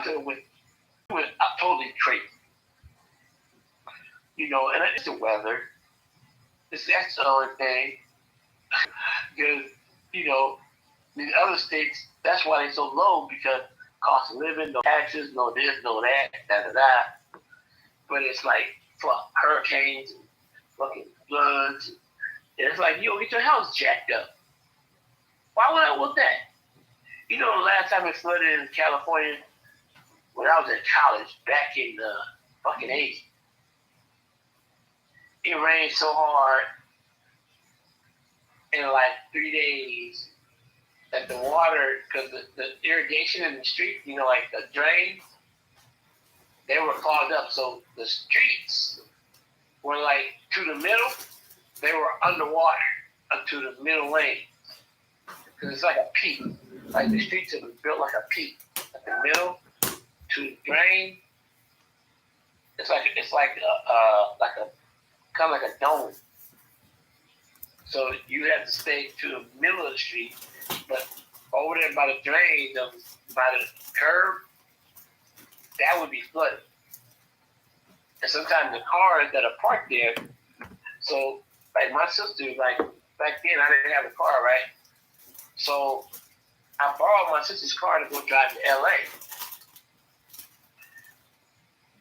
Toronto was totally crazy. And it's the weather. That's the only thing. Because, you know, in other states, that's why they're so low because cost of living, no taxes, no this, no that, da da da. But it's like fuck hurricanes, and fucking floods. And it's like you don't get your house jacked up. Why would I want that? The last time it flooded in California when I was in college back in the fucking 80s. It rained so hard in like 3 days that the water, because the irrigation in the street, like the drains, they were clogged up. So the streets were like to the middle, they were underwater up to the middle lane. Because it's like a peak. Like the streets are built like a peak. At the middle to the drain, it's like a kind of like a dome. So you have to stay to the middle of the street, but over there by the drain, by the curb, that would be flooded. And sometimes the cars that are parked there, so like my sister, like back then I didn't have a car, right? So I borrowed my sister's car to go drive to LA.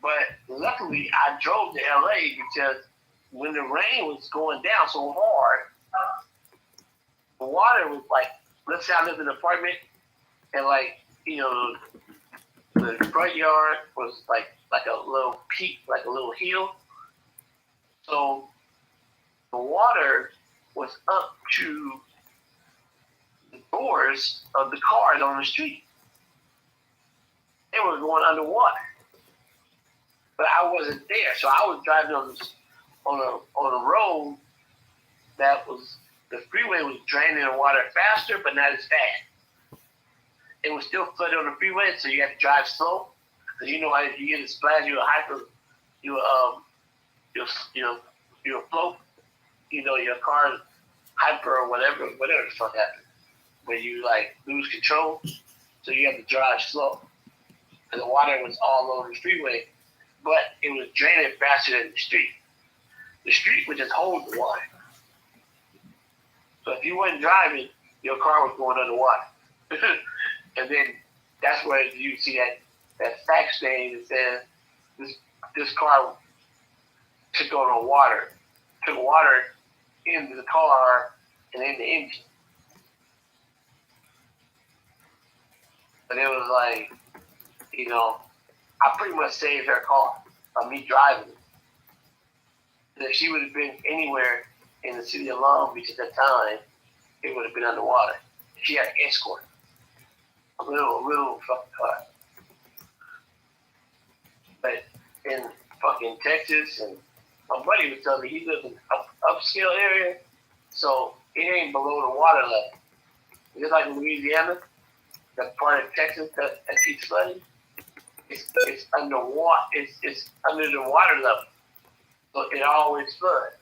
But luckily I drove to LA because when the rain was going down so hard, the water was like, let's say I lived in an apartment and like, the front yard was like a little peak, like a little hill. So the water was up to the doors of the cars on the street. They were going underwater. But I wasn't there, so I was driving on a road that was, the freeway was draining the water faster, but not as fast. It was still flooded on the freeway, so you had to drive slow. Because if you get a splash, you'll float. Your car's hyper or whatever the fuck happens. Where you like lose control, so you have to drive slow. And the water was all over the freeway, but it was draining faster than the street. The street would just hold the water. So if you weren't driving, your car was going underwater. And then that's where you see that fax thing that says this car took water into the car and in the engine. But it was like, I pretty much saved her car by me driving it. And if she would have been anywhere in the city of Long Beach at that time, it would have been underwater. She had an escort. A little fucking car. But in fucking Texas, and my buddy was telling me he lives in an upscale area, so it ain't below the water level. Just like in Louisiana, that part of Texas that keeps flooding, it's underwater. It's under the water level, so it always floods.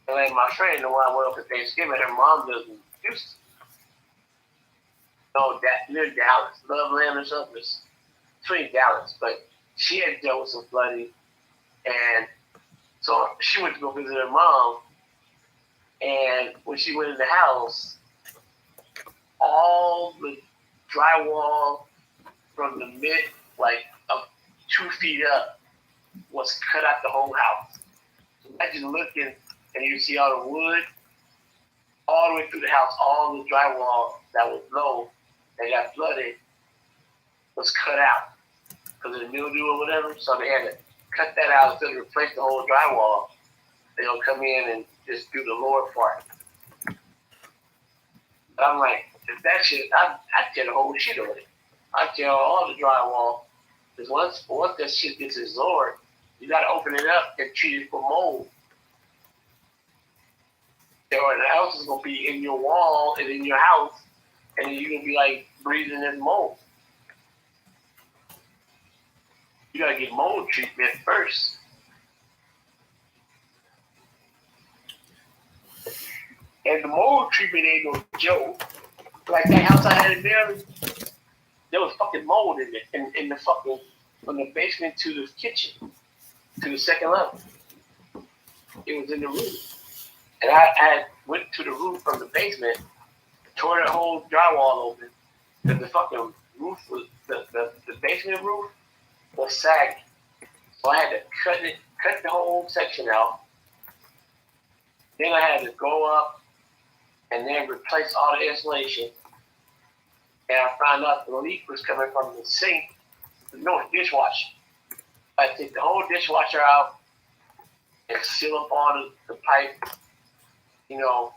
And like my friend, the one I went up for Thanksgiving, her mom lives in Houston. Near Dallas, Loveland or something. It's between Dallas, but she had dealt with some flooding, and so she went to go visit her mom. And when she went in the house, all the drywall from the up 2 feet up was cut out the whole house. So imagine looking and you see all the wood all the way through the house, all the drywall that was low that got flooded was cut out because of the mildew or whatever. So they had to cut that out instead of replace the whole drywall. They'll come in and just do the lower part. But I'm like, if that shit, I'd tear the whole shit away. I'd tear all the drywall. Because once that shit gets absorbed, you got to open it up and treat it for mold. Or the house is going to be in your wall and in your house, and then you're going to be like breathing in mold. You got to get mold treatment first. And the mold treatment ain't no joke. Like that house I had in Maryland, there was fucking mold in it, in the fucking, from the basement to the kitchen, to the second level. It was in the roof. And I went to the roof from the basement, tore the whole drywall open, because the fucking roof was, the basement roof was sagging. So I had to cut the whole section out. Then I had to go up and then replace all the insulation. And I found out the leak was coming from the sink, no, dishwasher. I take the whole dishwasher out and seal up all the pipe, you know,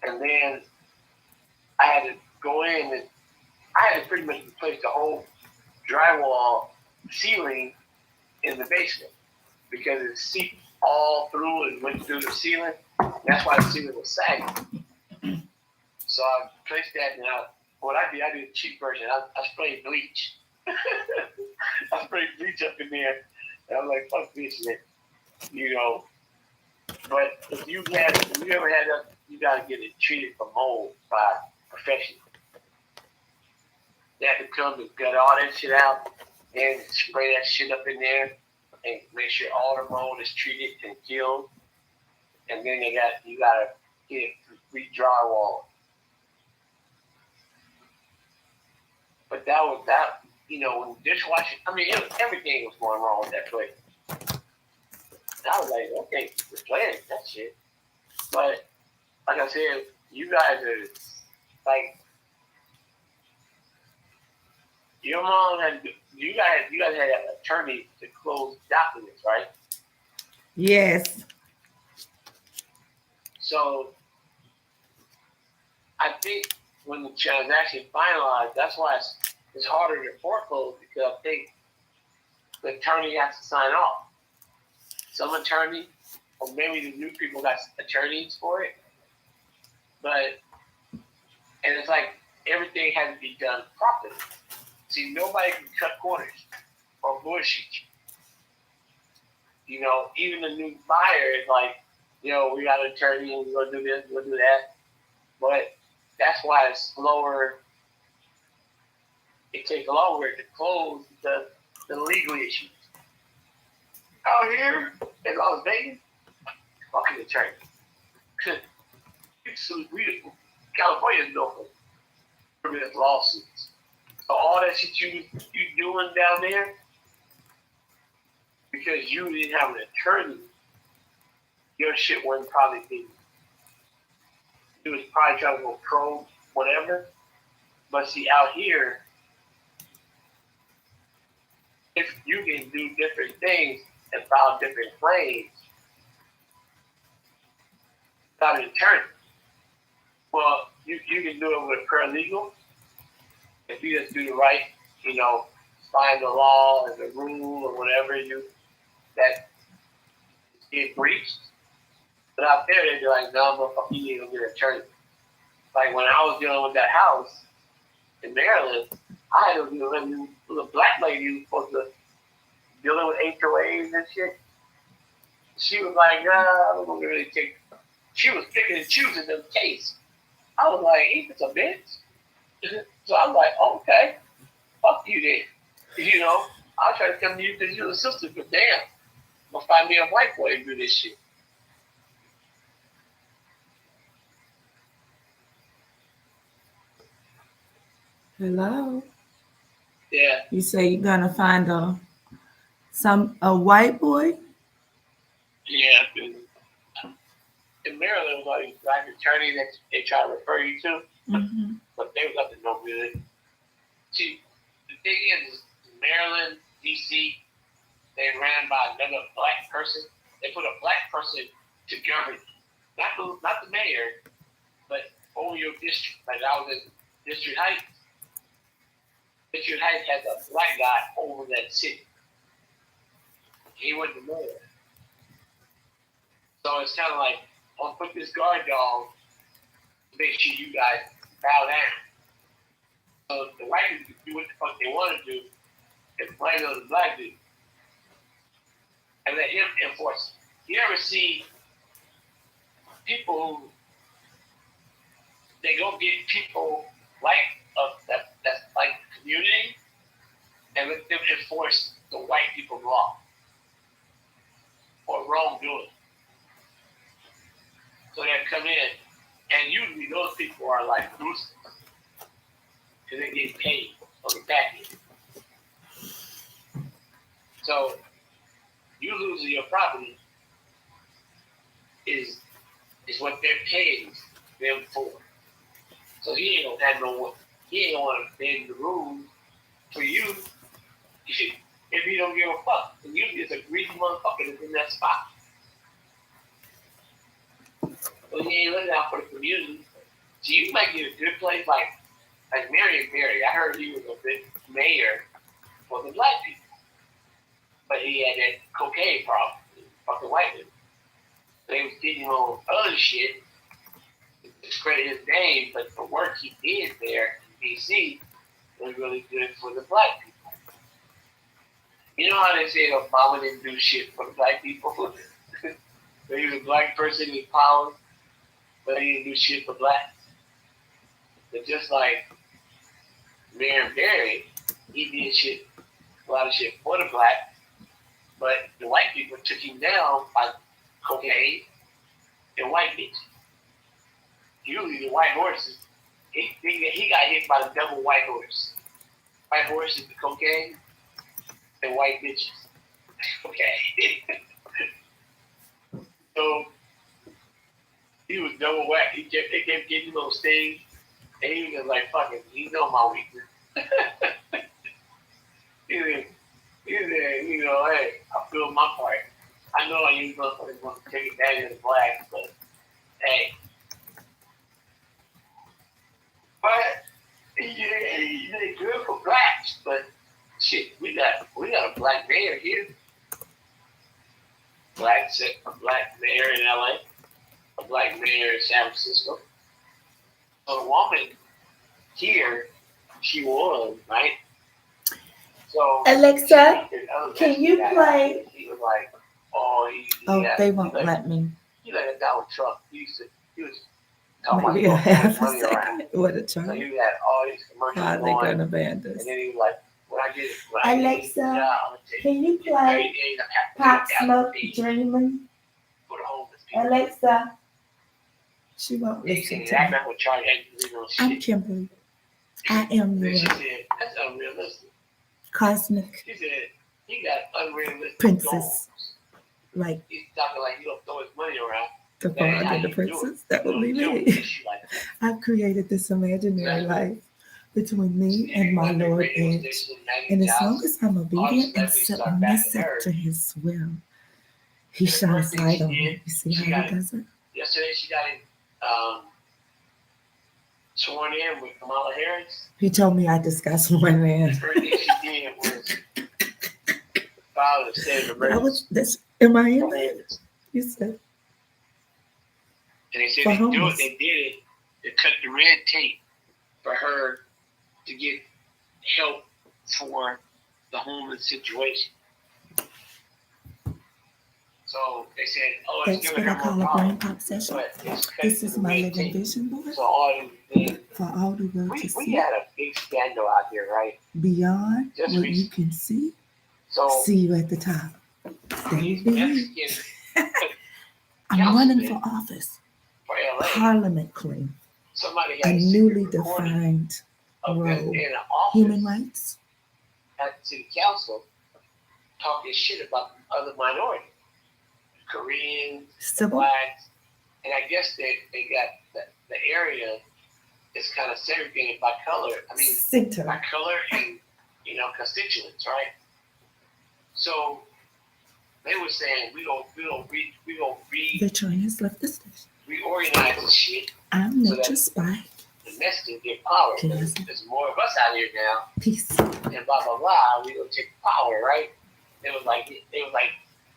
and then I had to go in and I had to pretty much replace the whole drywall ceiling in the basement because it seeped all through and went through the ceiling. That's why the ceiling was sagging. So I replaced that, and what I did a cheap version. I sprayed bleach. I sprayed bleach up in there, and I was like, "Fuck this shit," you know. But if you ever had that, you gotta get it treated for mold by a professional. They have to come and gut all that shit out and spray that shit up in there and make sure all the mold is treated and killed. And then you gotta get it re-drywall. But that, you know, when dishwashing, I mean, everything was going wrong with that place. I was like, okay, replace that shit. But like I said, you guys are like, your mom had, you guys had an attorney to close documents, right? Yes. So I think when the transaction finalized, that's why it's harder to foreclose because I think the attorney has to sign off. Some attorney, or maybe the new people got attorneys for it. But, and it's like everything has to be done properly. See, nobody can cut corners or bullshit you. You know, even the new buyer is like, you know, we got an attorney and we're going to do this, we're going to do that. But that's why it's slower. It takes longer to close the legal issues. Out here in Las Vegas, fucking attorney. California's known for lawsuits. So all that shit you doing down there, because you didn't have an attorney, your shit wasn't probably being. He was probably trying to go pro, whatever. But see, out here, if you can do different things and file different claims without an attorney, well, you can do it with a paralegal. If you just do the right, you know, find the law and the rule or whatever that get breached. But out there, they'd be like, no, motherfucker, you need to get an attorney. Like when I was dealing with that house in Maryland, I had to deal with a black lady who was supposed to dealing with HOAs and shit. She was like, nah, I don't really take. She was picking and choosing them case. I was like, ain't this a bitch? So I'm like, okay, fuck you then. You know, I'll try to come to you because you're a sister, but damn, I'm gonna find me a white boy to do this shit. Hello. Yeah. You say you're gonna find a white boy? Yeah. In Maryland, was like black attorney that they try to refer you to, but they was up to no good. See, the thing is, Maryland, DC, they ran by another black person. They put a black person to govern, not the mayor, but over your district. Like I was in District Heights. District Heights has a black guy over that city. He wasn't the mayor. So it's kind of like, I'll put this guard dog to make sure you guys bow down. So the white people do what the fuck they want to do and blame on the black dude. And let him enforce it. You ever see people who, they go get people like that's like community Jerusalem because they get paid on the back end. So you losing your property is what they're paying them for. So he ain't gonna have he ain't gonna want to bend the rules for you if he don't give a fuck. And you is a greedy motherfucker that's in that spot. So he ain't looking out for the community. So you might get a good place like Marion Barry. I heard he was a big mayor for the black people. But he had that cocaine problem, fucking white people. They was getting on other shit to discredit his name, but the work he did there in DC was really good for the black people. You know how they say Obama didn't do shit for the black people? He was a black person in power, but he didn't do shit for blacks. But just like Mayor Barry, he did shit, a lot of shit for the blacks, but the white people took him down by cocaine and white bitches. Usually the white horses, he got hit by the double white horse. White horse is the cocaine and white bitches. Okay. So he was double whacked. They kept getting him on stage, and he was just like, "Fuck it, he know my weakness." he said, you know, hey, I feel my part. I know you motherfuckers want to take advantage of the blacks, but hey. But they good for blacks, but shit, we got a black mayor here. A black mayor in LA, a black mayor in San Francisco. So the woman here, she was, right? So Alexa, can you play? He was like, they won't let me. He like a Donald Trump. He was talking Maybe about half a money around. second. What a So charm. he had all these commercials How they going, gonna ban this? and then he was like, Alexa, can you play Pop Smoke Dreamin'? Alexa. She won't listen to me. I'm Kimberly. I am She your said, that's unrealistic. cosmic She said, he got unrealistic princess. goals. Like He's talking like he don't throw his money around. the frog and the princess. That will be me. I've created this imaginary life between me and my Lord Edge. And as long as I'm obedient and submissive to his will, he shines light on me. You see how he does it? Yesterday she got him sworn in with Kamala Harris. He told me I discussed one man. The first thing she did was file a state of emergency. Am I in there? You said. And they said they did it to cut the red tape for her to get help for the homeless situation. So they said, that's what I call a brain pop session. This is my living vision board for all the world to see. We had a big scandal out here, right? Beyond just what you can see, see you at the top. Stay with I'm running for office. For LA, Parliament claim a newly defined role. Human rights. At the city council, talking shit about other minorities. Koreans, blacks, and I guess they got the area is kind of segregated by color. I mean, by color and constituents, right? So they were saying we don't The train has left the station. Reorganize this shit. I'm not your spy. The Mexicans get power. There's more of us out here now. Peace. And blah blah blah. We gonna take power, right? They was like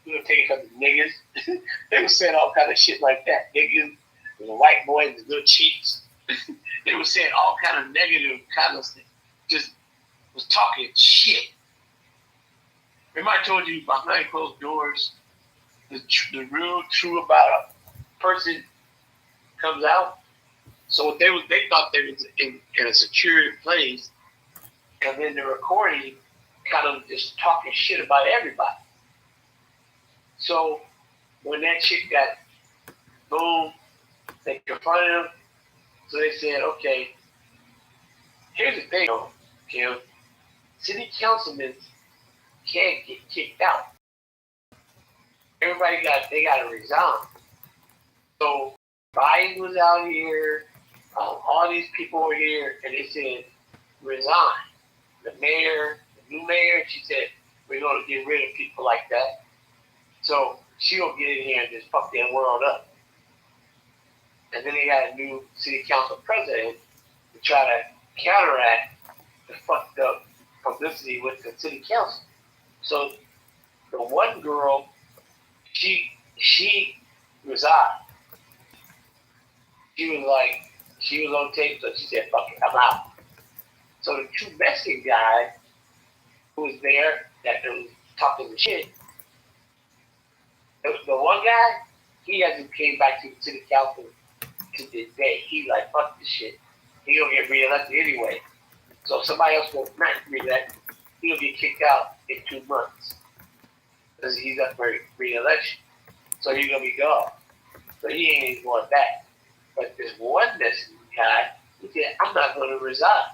we gonna take it because of niggas. They were saying all kind of shit like that. Niggas, the white boys, the little cheats. They were saying all kind of negative kind of stuff. Just was talking shit. Remember I told you behind closed doors, the real true about a person comes out. So they thought they was in a secure place, and then the recording kind of just talking shit about everybody. So when that shit got boom, they confronted him. So they said, okay, here's the thing, though, Kim. City councilmen can't get kicked out. Everybody got to resign. So Biden was out here, all these people were here, and they said resign. The mayor, the new mayor, she said we're going to get rid of people like that. So she don't get in here and just fuck their world up. And then they got a new city council president to try to counteract the fucked up publicity with the city council. So the one girl, she resigned. She was on tape, so she said, fuck it, I'm out. So the two Mexican guys who was there that was talking the shit, the one guy, he hasn't came back to the city council to this day. He's like, fuck this shit. He gonna get reelected anyway. So if somebody else will not reelect, he'll get kicked out in 2 months. Because he's up for re-election. So he's gonna be gone. So he ain't even going back. But this one Mexican guy, he said, I'm not gonna resign.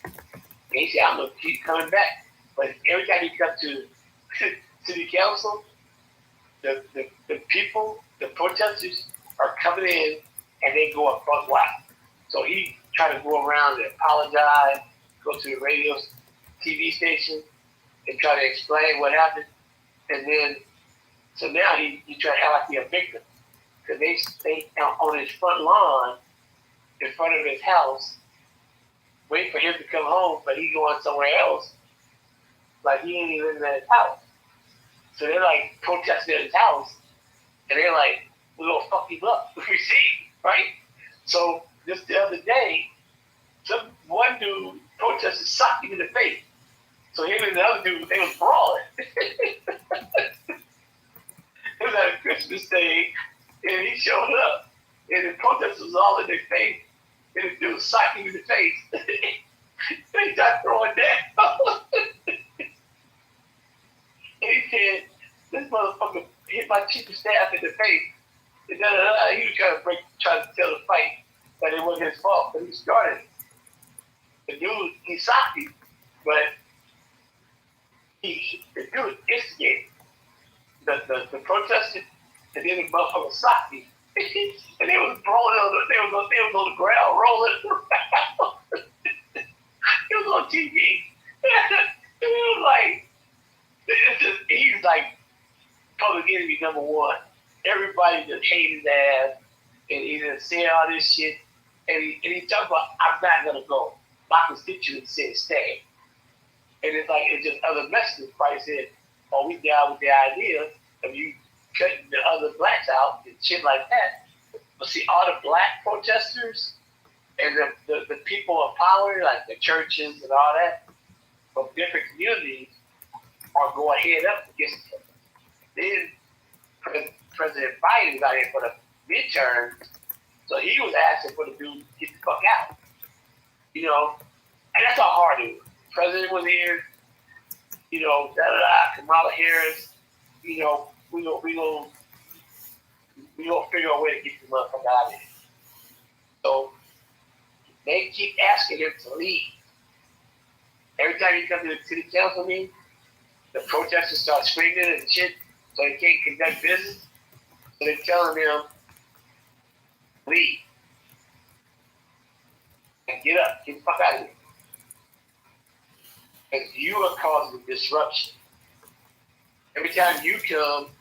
And he said, I'm gonna keep coming back. But every time he comes to city council, the people, the protesters are coming in and they go up front wild. So he tried to go around and apologize, go to the radio, TV station, and try to explain what happened. And then, so now he trying to act like he's a victim. Because they stay on his front lawn, in front of his house, waiting for him to come home, but he's going somewhere else. Like he ain't even in his house. So they're like protesting at his house, and they're like, we're gonna fuck him up if we see him, right? So just the other day, one dude protested socked him in the face. So him and the other dude, they was brawling. It was at a Christmas day, and he showed up, and the protesters was all in their face, and the dude socked him in the face. They started throwing down. And he said, this motherfucker hit my chief of staff in the face. And he was trying to tell the fight that it wasn't his fault, but he started it. The dude, he socked him, but the dude instigated the protesters, and then the motherfucker socked him. And they was rolling they was on the ground, rolling around. It was on TV. It was like, he's like public enemy number one. Everybody just hated his ass, and he just said all this shit. And he talked about, I'm not gonna go. My constituents said stay. And it's just other Mexicans probably said, oh, we down with the idea of you cutting the other blacks out and shit like that. But see, all the black protesters and the people of power, like the churches and all that, from different communities, are going head up against him. Then President Biden was out here for the midterm, so he was asking for the dude to get the fuck out. You know, and that's how hard it was. President was here, you know, Kamala Harris, you know, we gonna figure a way to get the motherfucker out of here. So they keep asking him to leave. Every time he comes to the city council meeting, the protesters start screaming and shit, so they can't conduct business. So they're telling them, leave. And get up, get the fuck out of here. Because you are causing disruption. Every time you come,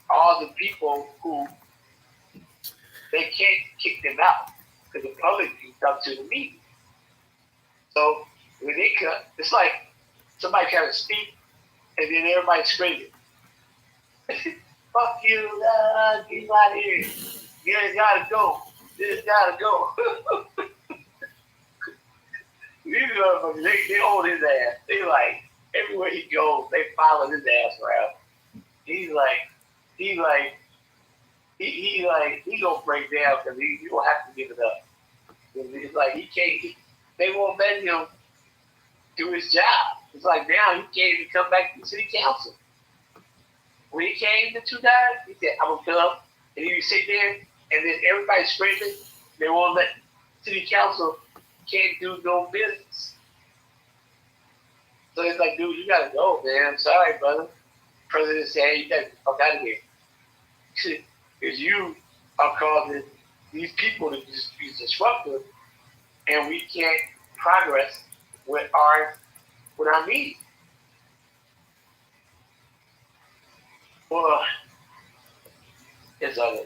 all the people who, they can't kick them out because the public can come to the meeting. So when they come, it's like somebody trying to speak and then everybody's screaming. Fuck you, get him out of here. You gotta go. This gotta go. These motherfuckers, they hold his ass. They like, everywhere he goes, they follow his ass around. He gonna break down because he gonna have to give it up. It's like he can't, they won't let him do his job. It's like now he can't even come back to the city council. When he came, the two guys, he said, I'm gonna come, and he would sit there, and then everybody's screaming. They won't let city council can't do no business. So it's like, dude, you gotta go, man. I'm sorry, brother. President said, hey, you gotta get the fuck out of here. Because you are causing these people to just be disruptive, and we can't progress with our needs. Well, it's other.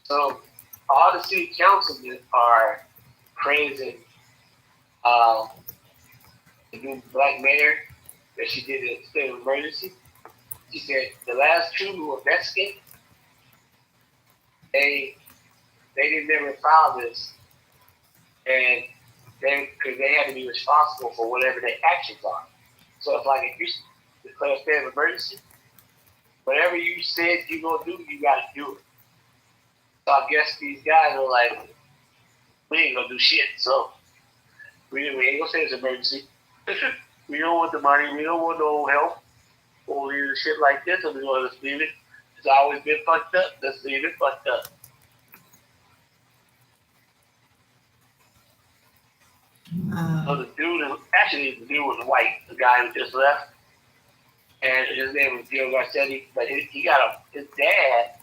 So all the city councilmen are praising the new black mayor that she did a state of emergency. She said the last two who investigated, they didn't never file this, and because they had to be responsible for whatever their actions are. So it's like if you declare a state of emergency, whatever you said you're gonna do, you gotta do it. So I guess these guys are like, we ain't gonna do shit. So we ain't gonna say it's an emergency. We don't want the money. We don't want no help or shit like this. So we're gonna just leave it. It's always been fucked up. Let's leave it fucked up. So the dude, actually the dude was white, the guy who just left, and his name was Gil Garcetti. But his dad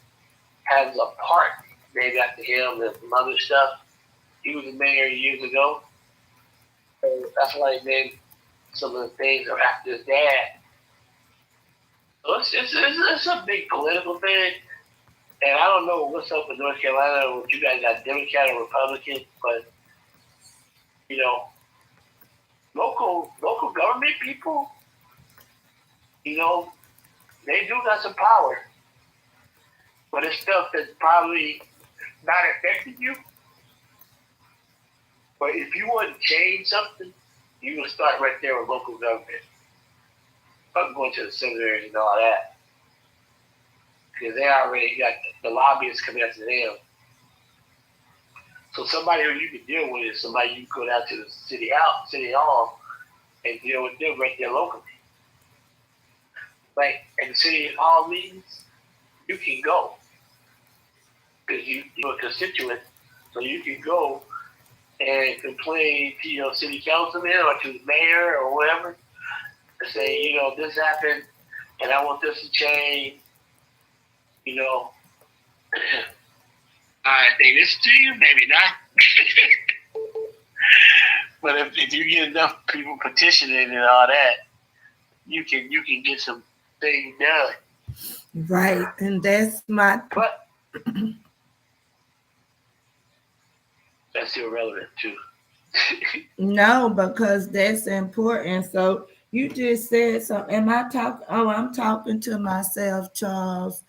has a park named after him and some other stuff. He was the mayor years ago, so that's why he named some of the things are after his dad. So it's a big political thing, and I don't know what's up in North Carolina. What you guys got, Democrat or Republican, but you know. Local government people, you know, they do got some power. But it's stuff that's probably not affecting you. But if you want to change something, you will start right there with local government. I'm going to the seminaries and all that. Because they already got the lobbyists coming after them. So somebody who you can deal with is somebody you go down to the city hall and deal with them right there locally. Like in the city hall meetings, you can go because you're a constituent, so you can go and complain to your city councilman or to the mayor or whatever, and say, you know, this happened, and I want this to change. You know, I think this to you, maybe not. But if you get enough people petitioning and all that, you can get some things done. Right, and that's my. But that's irrelevant too. No, because that's important. So you just said something. Am I talking? Oh, I'm talking to myself, Charles.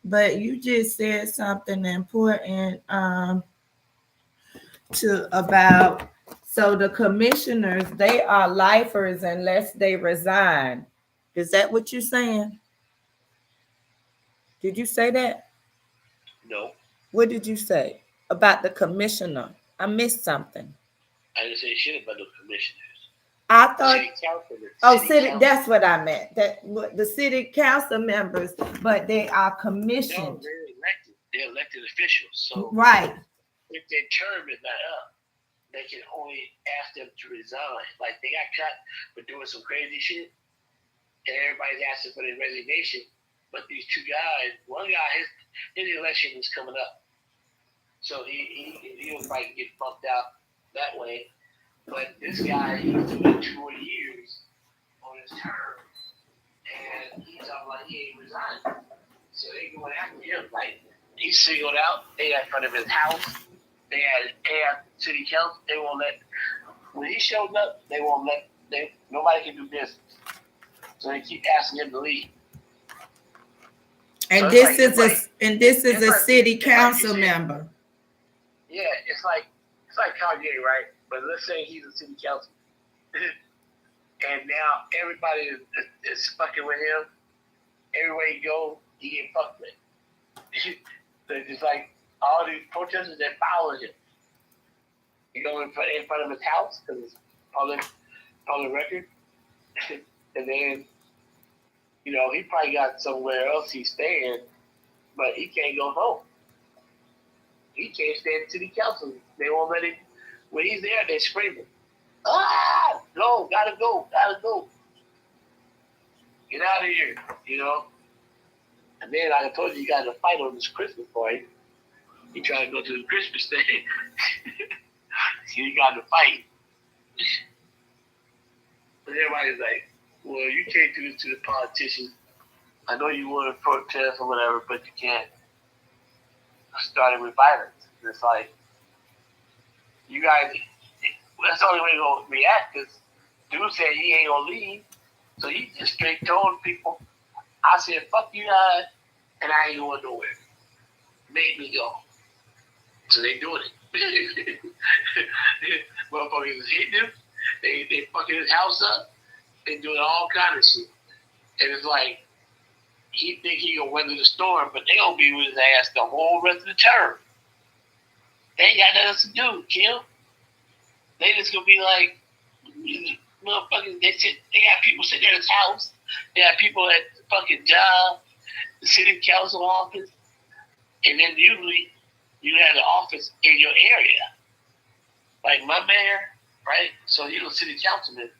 But you just said something important to about. So the commissioners, they are lifers unless they resign. Is that what you're saying? Did you say that? No. What did you say about the commissioner? I missed something. I didn't say shit about the commissioners. I thought. City council. That's what I meant. That the city council members, but they are commissioned. No, they're elected. They're elected officials. So right. If their term is not up, they can only ask them to resign. Like they got caught for doing some crazy shit, and everybody's asking for their resignation. But these two guys, one guy, his election is coming up, so he'll probably get bumped out that way. But this guy, he's doing 2 more years on his term, and he's talking like he ain't resigned. So they going after him. Like he's singled out. They in front of his house. They had city council. They won't let. When he shows up, they won't let. Nobody can do business. So they keep asking him to leave. And so this is a city council member. Yeah, it's like Kanye, right? But let's say he's a city council, and now everybody is fucking with him. Everywhere he go, he get fucked with. So it's just like all these protesters that follow him. You go in front of his house because it's public record, and then he probably got somewhere else he's staying, but he can't go home. He can't stay at the city council. They won't let him. When he's there, they're screaming, "Ah!" Go, gotta go, gotta go. Get out of here, you know. And then, like I told you, you got to fight on this Christmas party. You try to go to the Christmas thing. So you got to fight. But everybody's like, well, you can't do this to the politicians. I know you want to protest or whatever, but you can't start it with violence. And it's like, you guys, that's the only way you're going to react because dude said he ain't going to leave. So he just straight told people, I said, fuck you guys, and I ain't going nowhere. Make me go. So they doing it. Motherfuckers hitting him. They fucking his house up. They doing all kind of shit. And it's like, he think he gonna weather the storm, but they gonna be with his ass the whole rest of the term. They ain't got nothing else to do, Kim. They just gonna be like, motherfuckers, they got people sitting at his house. They got people at the fucking job, the city council office, and then usually you have the office in your area. Like my mayor, right? So he's a city councilman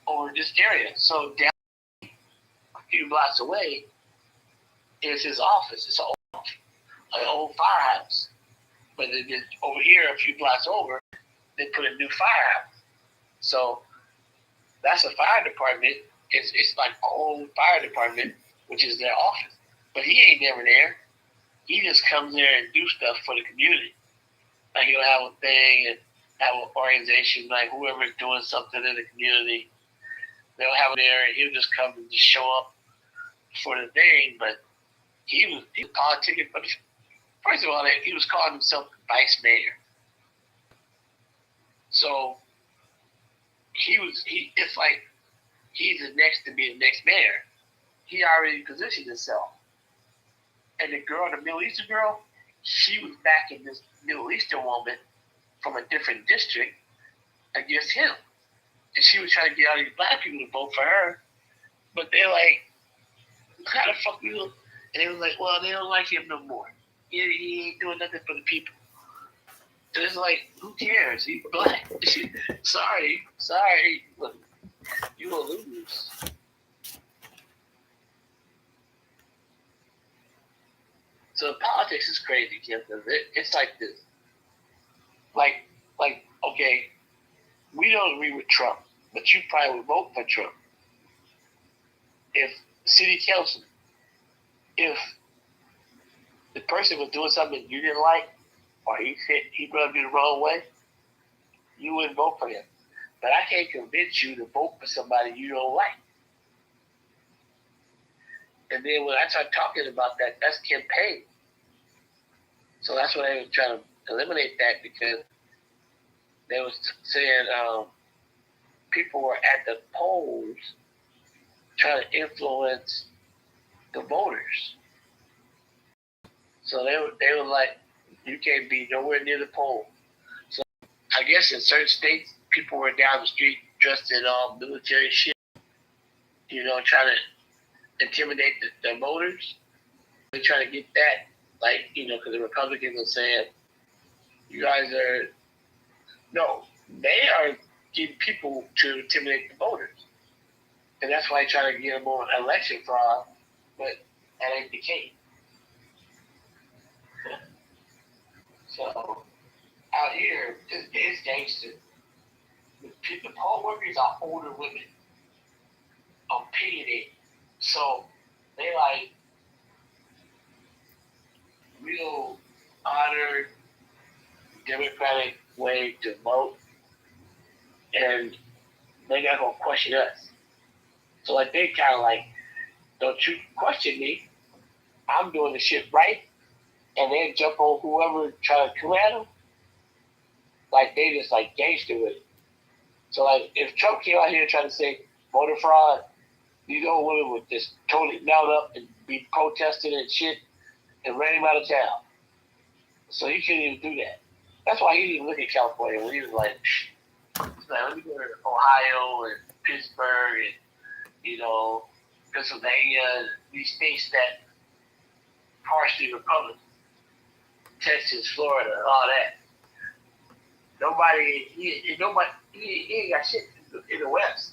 over this area. So down a few blocks away is his office. It's an old firehouse. But then over here, a few blocks over, they put a new firehouse. So that's a fire department. It's like a whole fire department, which is their office. But he ain't never there. He just comes there and do stuff for the community. Like he'll have a thing and have an organization, like whoever's doing something in the community, they'll have him there and he'll just come and just show up for the thing. But he was politicking. But first of all, he was calling himself vice mayor. So it's like he's the next to be the next mayor. He already positioned himself. And the girl, the Middle Eastern girl, she was backing this Middle Eastern woman from a different district against him. And she was trying to get all these black people to vote for her. But they're like, how the fuck you? And they was like, well, they don't like him no more. He ain't doing nothing for the people. So it's like, who cares? He's black. Sorry. Look, you will lose. So politics is crazy, Kim. It's like this. Like, okay, we don't agree with Trump, but you probably would vote for Trump. If city council, if the person was doing something you didn't like, or he rubbed you the wrong way, you wouldn't vote for him. But I can't convince you to vote for somebody you don't like. And then when I start talking about that, that's campaign. So that's why they were trying to eliminate that, because they was saying people were at the polls trying to influence the voters. So they were like, you can't be nowhere near the poll. So I guess in certain states, people were down the street dressed in military shit, trying to intimidate the voters. They try to get that, because the Republicans are saying, you guys are, no, they are getting people to intimidate the voters. And that's why they try to get them on election fraud, but that ain't the case. So out here, it's gangster. The poll workers are older women, opinionated. So they like real honored democratic way to vote, and they're not gonna question us. So like they kind of like, don't you question me? I'm doing the shit right, and they jump on whoever try to come at them. Like they just like gangster with it. So like if Trump came out here trying to say voter fraud, these old women would just totally melt up and be protesting and shit and ran him out of town. So he couldn't even do that. That's why he didn't even look at California when he was like, let me go to Ohio and Pittsburgh and, Pennsylvania, these states that partially Republican, Texas, Florida, all that. He ain't got shit to do. in the West.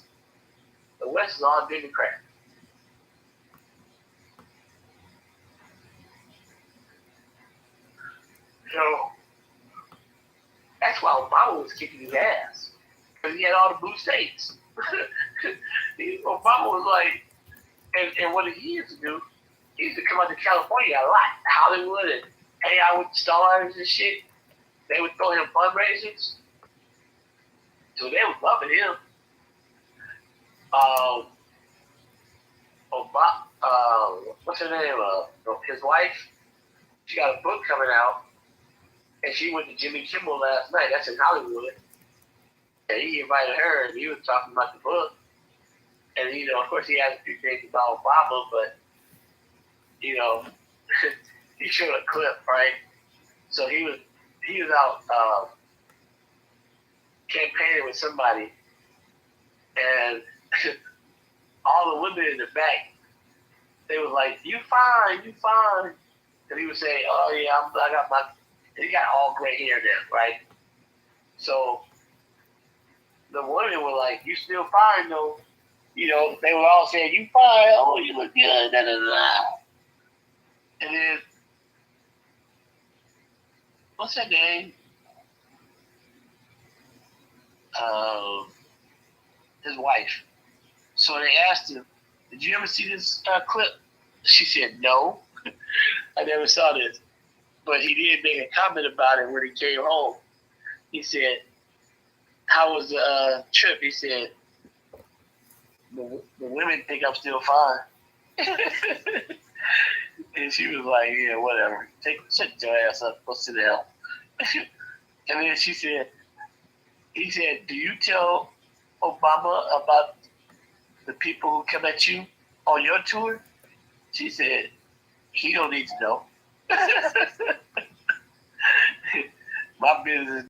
The West is all Democrat. So that's why Obama was kicking his ass. Because he had all the blue states. Obama was like, and what he used to do, he used to come out to California a lot, Hollywood, and hang out with stars and shit. They would throw him fundraisers. So they was loving him. What's her name? His wife. She got a book coming out, and she went to Jimmy Kimmel last night. That's in Hollywood. And he invited her, and he was talking about the book. And of course, he had a few things about Obama, but he showed a clip, right? So he was out campaigning with somebody, and all the women in the back, they was like, "You fine, you fine," and he would say, "Oh yeah, I got my," and he got all gray hair now, right? So the women were like, "You still fine though," They were all saying, "You fine, oh you look good," da da da. And then what's her name? His wife. So they asked him, "Did you ever see this clip?" She said, "No, I never saw this." But he did make a comment about it when he came home. He said, "How was the trip?" He said, the women think I'm still fine." And she was like, "Yeah, whatever. Shut your ass up. Go sit down." And then he said, "Do you tell Obama about the people who come at you on your tour?" She said, "He don't need to know." My business